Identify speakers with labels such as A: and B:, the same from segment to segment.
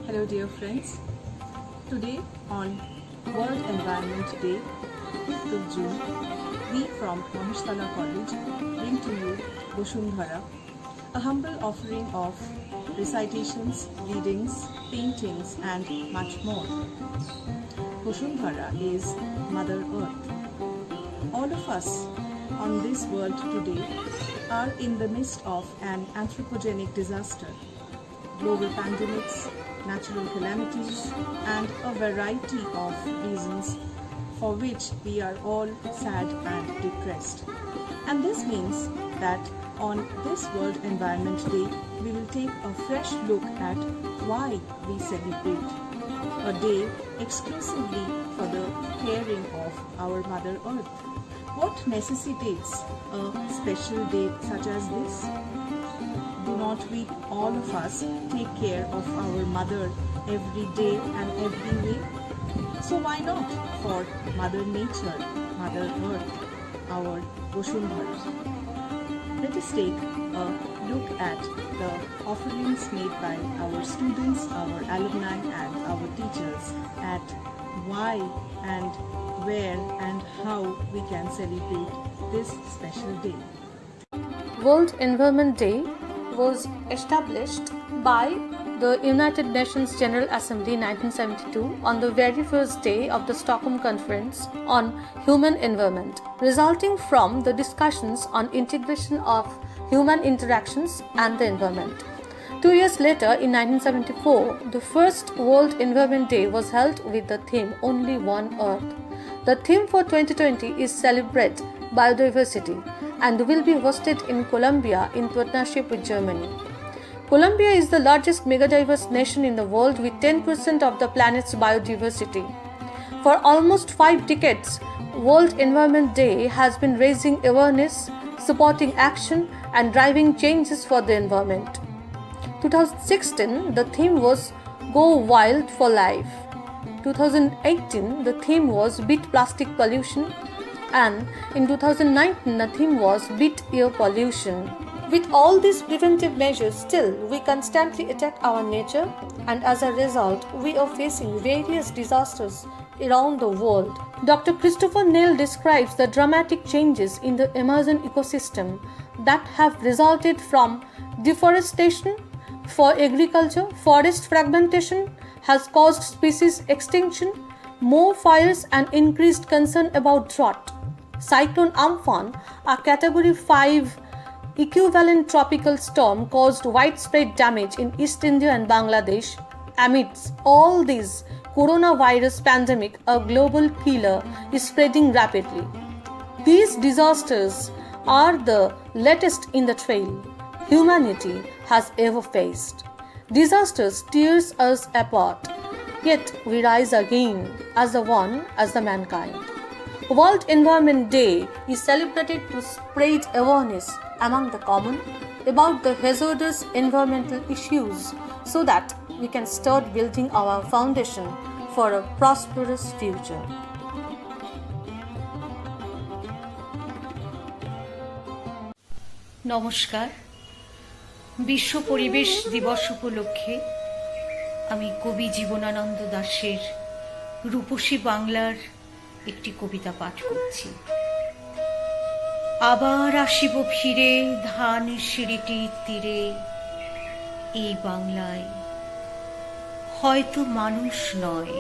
A: Hello dear friends. Today on World Environment Day, 5th of June, we from Maheshwala College bring to you Boshundhara, a humble offering of recitations, readings, paintings and much more. Boshundhara is Mother Earth. All of us on this world today are in the midst of an anthropogenic disaster, global pandemics, natural calamities, and a variety of reasons for which we are all sad and depressed. And this means that on this World Environment Day, we will take a fresh look at why we celebrate a day exclusively for the caring of our Mother Earth. What necessitates a special day such as this? Do not we, all of us, take care of our mother every day and every way? So why not for Mother Nature, Mother Earth, our Boshundhara? Let us take a look at the offerings made by our students, our alumni and our teachers at why and where and how we can celebrate this special day.
B: World Environment Day was established by the United Nations General Assembly in 1972 on the very first day of the Stockholm Conference on Human Environment, resulting from the discussions on integration of human interactions and the environment. 2 years later, in 1974, the first World Environment Day was held with the theme Only One Earth. The theme for 2020 is Celebrate Biodiversity and will be hosted in Colombia in partnership with Germany. Colombia is the largest megadiverse nation in the world with 10% of the planet's biodiversity. For almost 5 decades, World Environment Day has been raising awareness, supporting action, and driving changes for the environment. 2016, the theme was Go Wild for Life. 2018, the theme was Beat Plastic Pollution. And in 2019, the theme was Beat Air Pollution. With all these preventive measures, still we constantly attack our nature, and as a result, we are facing various disasters around the world. Dr. Christopher Neil describes the dramatic changes in the Amazon ecosystem that have resulted from deforestation for agriculture, forest fragmentation has caused species extinction, more fires, and increased concern about drought. Cyclone Amphan, a Category 5 equivalent tropical storm, caused widespread damage in East India and Bangladesh. Amidst all this, coronavirus pandemic, a global killer, is spreading rapidly. These disasters are the latest in the trail humanity has ever faced. Disasters tear us apart, yet we rise again as the mankind. World Environment Day is celebrated to spread awareness among the common about the hazardous environmental issues so that we can start building our foundation for a prosperous future.
C: নমস্কার। বিশ্ব পরিবেশ দিবস উপলক্ষে আমি কবি জীবনানন্দ দাশের রূপসী বাংলার একটি কবিতা পাঠ করছি। আবার আসিব ফিরে ধান সিঁড়িটির তীরে, এই বাংলায় হয়তো মানুষ নয়,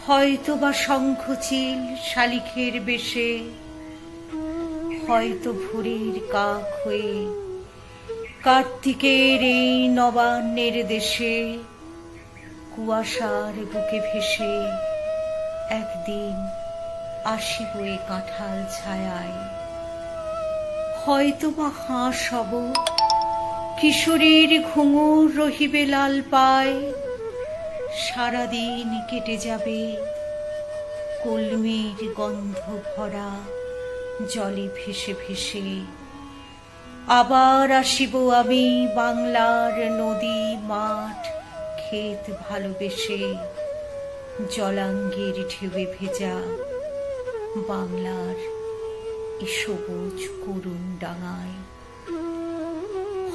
C: হয়তো বা শঙ্খচিল শালিখের বেশে, হয়তো ভোরের কাক হয়ে কার্তিকের এই নবান্নের দেশে কুয়াশার বুকে ভেসে একদিন আসিব এ কাঁঠাল ছায়ায়। হয়তো বা হাঁস হব, কিশোরীর ঘুঙুর রহিবে লাল পায়, সারাদিন কেটে যাবে কলমির গন্ধ ভরা জলে ভেসে ভেসে। আবার আসিব আমি বাংলার নদী মাঠ ক্ষেত ভালোবেসে, জলাঙ্গের ঢেউয়ে ভেজা বাংলার এ সবুজ করুণ ডাঙায়।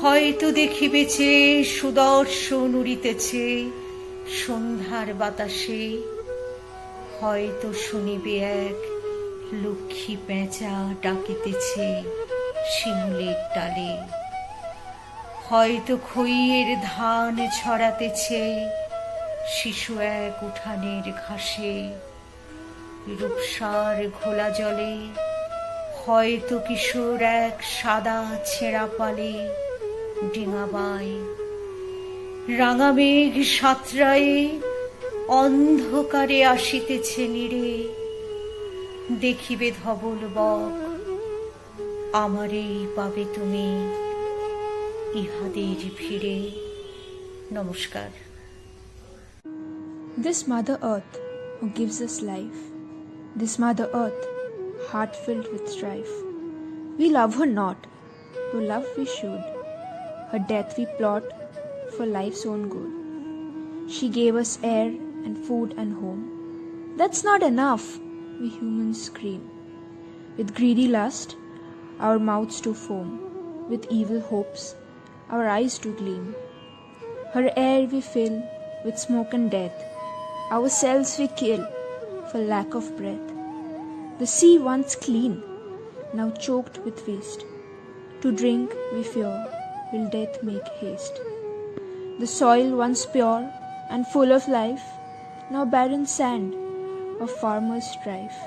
C: হয়তো দেখিবেছে সুদর্শন উড়িতেছে সন্ধ্যার বাতাসে, হয়তো শুনিবে এক লক্ষ্মী পেঁচা ডাকিতেছে শিমুলের ডালে, হয়তো খইয়ের ধান ছড়াতেছে শিশু এক উঠানের ঘাসে, রূপসার ঘোলা জলে হয়তো কিশোর এক সাদা ছেঁড়া পালে ডিঙাবায়, রাঙা মেঘ সাঁতরায়ে অন্ধকারে আসিতেছে নীড়ে, দেখিবে ধবল বক আমারেই পাবে তুমি ইহাদের ভিড়ে। নমস্কার।
D: This Mother Earth who gives us life, this Mother Earth, heart filled with strife. We love her not, though love we should. Her death we plot for life's own good. She gave us air and food and home. That's not enough, we humans scream. With greedy lust, our mouths do foam. With evil hopes, our eyes do gleam. Her air we fill with smoke and death. Ourselves we kill for lack of breath. The sea once clean, now choked with waste. To drink we fear, will death make haste. The soil once pure and full of life, now barren sand of farmers' strife.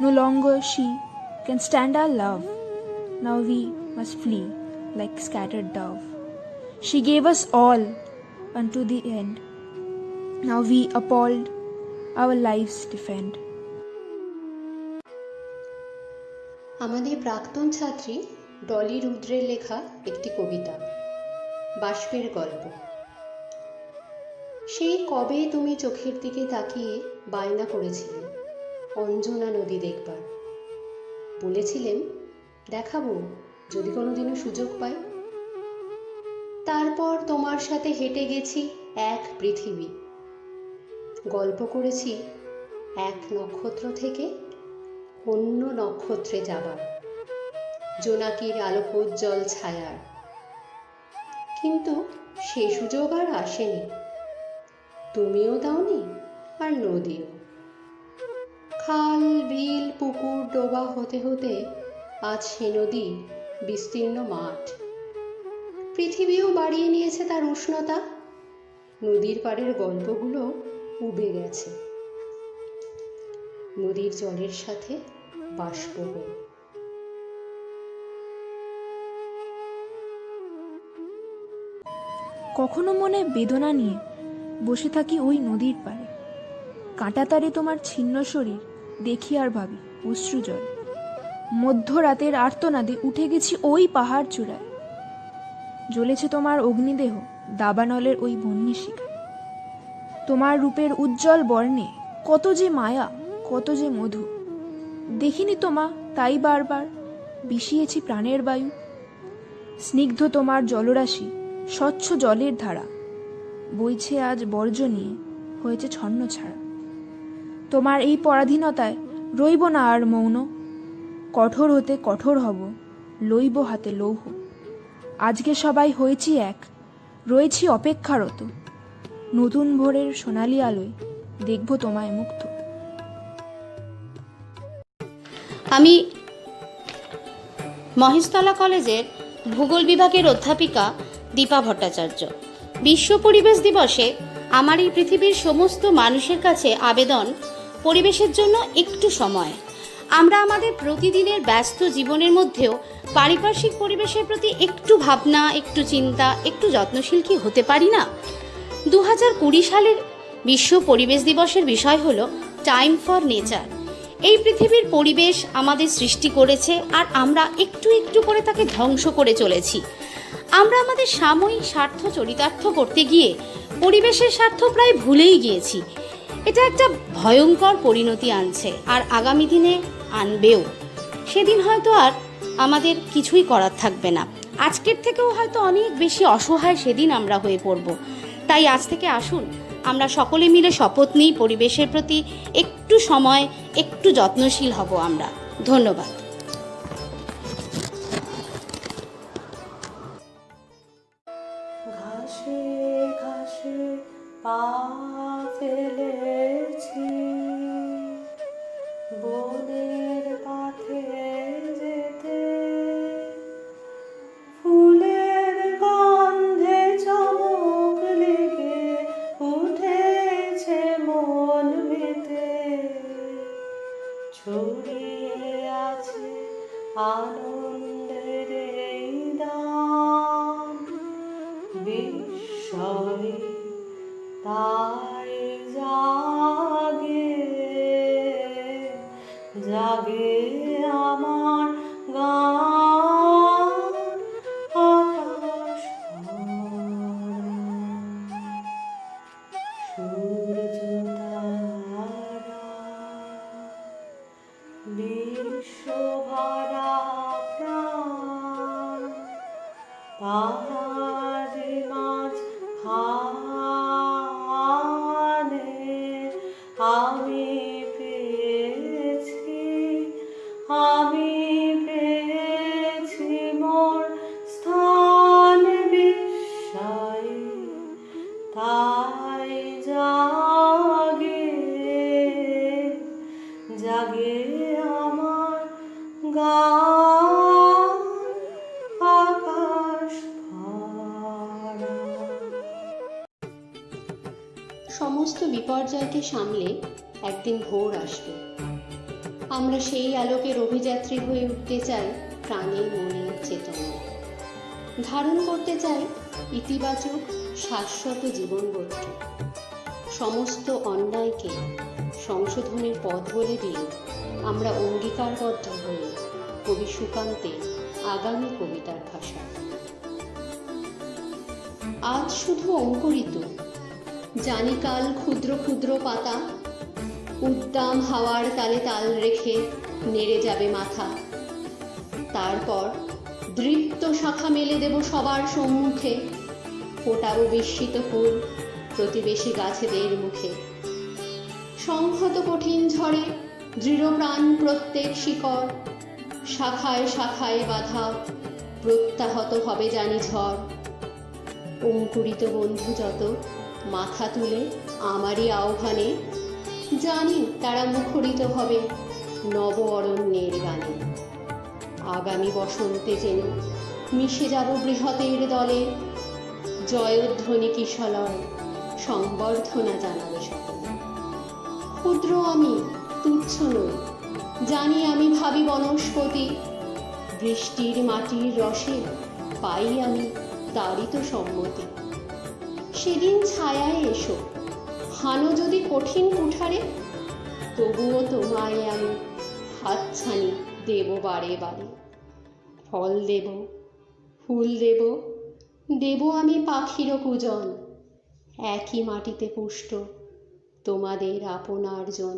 D: No longer she can stand our love, now we must flee like scattered dove. She gave us all unto the end, now we appalled our lives defend.
E: আমাদের প্রাক্তন ছাত্রী ডলি রুদ্রের লেখা একটি কবিতা, বাষ্পের গল্প। সেই কবে তুমি চোখের দিকে তাকিয়ে বায়না করেছিলে অঞ্জনা নদী দেখবার, বলেছিলেন দেখাবো যদি কোনোদিনও সুযোগ পাই। তারপর তোমার সাথে হেঁটে গেছি এক পৃথিবী, গল্প করেছি এক নক্ষত্র থেকে অন্য নক্ষত্রে যাবার, জোনাকির আলোকোজ্জ্বল ছায়ার। কিন্তু সে সুযোগ আর আসেনি, তুমিও দাওনি আর নদীও। খাল বিল পুকুর ডোবা হতে হতে আজ সে নদী বিস্তীর্ণ মাঠ। পৃথিবীও বাড়িয়ে নিয়েছে তার উষ্ণতা, নদীর পাড়ের গল্পগুলো উবে গেছে নদীর জলের সাথে বাষ্প হয়ে।
D: কখনো মনে বেদনা নিয়ে বসে থাকি ওই নদীর পাড়ে, কাঁটাতারে তোমার ছিন্ন শরীর দেখি আর ভাবি অশ্রুজল। মধ্যরাতের আর্তনাদে উঠে গেছি ওই পাহাড় চূড়ায়, জ্বলেছে তোমার অগ্নিদেহ দাবানলের ওই বন্যী শিখায়। তোমার রূপের উজ্জ্বল বর্ণে কত যে মায়া, কত যে মধু, দেখিনি তোমা তাই বারবার বিষিয়েছি প্রাণের বায়ু। স্নিগ্ধ তোমার জলরাশি স্বচ্ছ জলের ধারা, বইছে আজ বর্জ্য নিয়ে হয়েছে ছন্ন ছাড়া। তোমার এই পরাধীনতায় রইব না আর মৌন, কঠোর হতে কঠোর হব, লইব হাতে লৌহ। আজকে সবাই হয়েছি এক, রয়েছি অপেক্ষারত, নতুন ভোরের সোনালি আলোয় দেখব তোমায় মুক্ত।
F: আমি মহেশতলা কলেজের ভূগোল বিভাগের অধ্যাপিকা দীপা ভট্টাচার্য। বিশ্ব পরিবেশ দিবসে আমার এই পৃথিবীর সমস্ত মানুষের কাছে আবেদন, পরিবেশের জন্য একটু সময়। আমরা আমাদের প্রতিদিনের ব্যস্ত জীবনের মধ্যেও পারিপার্শ্বিক পরিবেশের প্রতি একটু ভাবনা, একটু চিন্তা, একটু যত্নশীল কি হতে পারি না? 2020 সালের বিশ্ব পরিবেশ দিবসের বিষয় হলো টাইম ফর নেচার। এই পৃথিবীর পরিবেশ আমাদের সৃষ্টি করেছে, আর আমরা একটু একটু করে তাকে ধ্বংস করে চলেছি। আমরা আমাদের সাময়িক স্বার্থ চরিতার্থ করতে গিয়ে পরিবেশের স্বার্থ প্রায় ভুলেই গিয়েছি। এটা একটা ভয়ঙ্কর পরিণতি আনছে, আর আগামী দিনে আনবেও। সেদিন হয়তো আর আমাদের কিছুই করার থাকবে না। আজকের থেকেও হয়তো অনেক বেশি অসহায় সেদিন আমরা হয়ে পড়ব। তাই আজ থেকে আসুন আমরা সকলে মিলে শপথ নিই, পরিবেশের প্রতি একটু সময়, একটু যত্নশীল হব আমরা। ধন্যবাদ।
B: ঘাসে ঘাসে পা ফেলেছি, বনের পথে যেতে ফুলের গন্ধে চমক লেগে উঠেছে মন মেতে, ছড়িয়ে আছে আনন্দের এই দান, বিস্ময়ে তাই জাগে জাগে আমার গান, আকাশ ভরা সূর্য তারা, বিশ্বভরা প্রাণ, তাহারি মাঝ খানে আমি পেয়েছি, আমি পেয়েছি মোর স্থান, বিস্ময়ে তাই জাগে জাগে আমার গান, আকাশ ভরা।
E: সমস্ত বিপর্যয়কে সামলে একদিন ভোর আসবে। আমরা সেই আলোকের অভিযাত্রী হয়ে উঠতে চাই প্রাণে মনে চেতনায়, ধারণ করতে চাই ইতিবাচক শাশ্বত জীবনবোধকে। সমস্ত অন্যায়কে সংশোধনের পথ বলে দিয়ে আমরা অঙ্গীকারবদ্ধ হয়ে কবি সুকান্তের আগামী কবিতার ভাষা। আজ শুধু অঙ্কুরিত, জানি কাল ক্ষুদ্র ক্ষুদ্র পাতা উদ্দাম হাওয়ার তালে তাল রেখে নেড়ে যাবে মাথা। তারপর দৃপ্ত শাখা মেলে দেব সবার সম্মুখে, ফোটাবো বিস্মিত ফুল প্রতিবেশী গাছেদের মুখে। সংহত কঠিন ঝড়ে দৃঢ়প্রাণ প্রত্যেক শিকড়, শাখায় শাখায় বাধা প্রত্যাহত হবে জানি ঝড়। অঙ্কুরিত বন্ধু যত মাথা তুলে আমারই আহ্বানে, জানি তারা মুখরিত হবে নব অরণ্যের গানে। আগামী বসন্তে যেন মিশে যাব বৃহতের দলে, জয়ধ্বনি কিশলয় সংবর্ধনা জানাবে সকলে। ক্ষুদ্র আমি, তুচ্ছ নই, জানি আমি ভাবি বনস্পতি, বৃষ্টির মাটির রসে পাই আমি তারই তো সম্মতি। সেদিন ছায়ায় এসো, হানো যদি কঠিন কুঠারে, তবুও তোমায় আমি হাতছানি দেব বারে বারে। ফল দেব, ফুল দেব, দেব আমি পাখির পূজন, একই মাটিতে পুষ্ট তোমাদের আপনার জন।